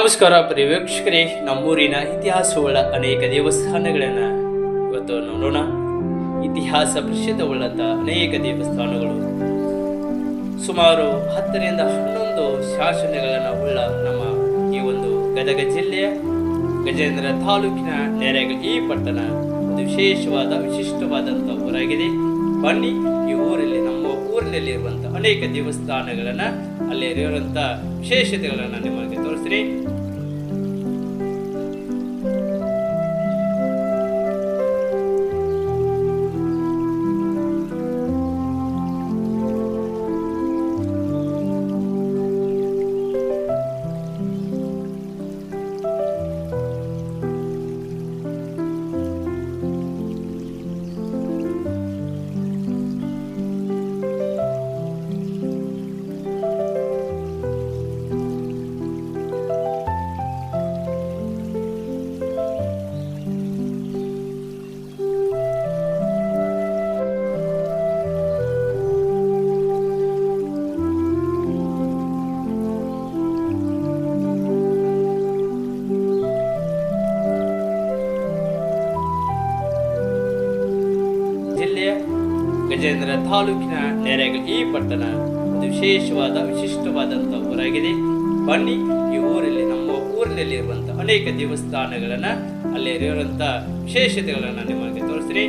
ನಮಸ್ಕಾರ ಪ್ರಿಯ ವೀಕ್ಷಕರೇ, ನಮ್ಮೂರಿನ ಇತಿಹಾಸವುಳ್ಳ ಅನೇಕ ದೇವಸ್ಥಾನಗಳನ್ನು ಇವತ್ತು ನೋಡೋಣ. ಇತಿಹಾಸ ಪ್ರಸಿದ್ಧವುಳ್ಳಂಥ ಅನೇಕ ದೇವಸ್ಥಾನಗಳು ಸುಮಾರು 10ರಿಂದ 11 ಶಾಸನಗಳನ್ನು ಉಳ್ಳ ನಮ್ಮ ಈ ಒಂದು ಗದಗ ಜಿಲ್ಲೆಯ ಗಜೇಂದ್ರ ತಾಲೂಕಿನ ನೆರೆಗಲ್ ಈ ಪಟ್ಟಣ ಒಂದು ವಿಶಿಷ್ಟವಾದಂಥ ಊರಾಗಿದೆ. ಬನ್ನಿ, ಈ ಊರಲ್ಲಿ ನಮ್ಮ ಊರಿನಲ್ಲಿ ಇರುವಂಥ ಅನೇಕ ದೇವಸ್ಥಾನಗಳನ್ನು, ಅಲ್ಲಿ ಇರುವಂಥ ವಿಶೇಷತೆಗಳನ್ನು ನಿಮಗೆ ತೋರಿಸ್ತೀನಿ. ಜಿಲ್ಲೆಯ ಗಜೇಂದ್ರ ತಾಲೂಕಿನ ನೆರೆಗಲ್ ಈ ಪಟ್ಟಣ ಒಂದು ವಿಶಿಷ್ಟವಾದಂಥ ಊರಾಗಿದೆ. ಬನ್ನಿ, ಈ ಊರಲ್ಲಿ ನಮ್ಮ ಊರಿನಲ್ಲಿ ಇರುವಂಥ ಅನೇಕ ದೇವಸ್ಥಾನಗಳನ್ನು, ಅಲ್ಲಿ ಇರುವಂಥ ವಿಶೇಷತೆಗಳನ್ನು ನಿಮಗೆ ತೋರಿಸ್ತೀನಿ.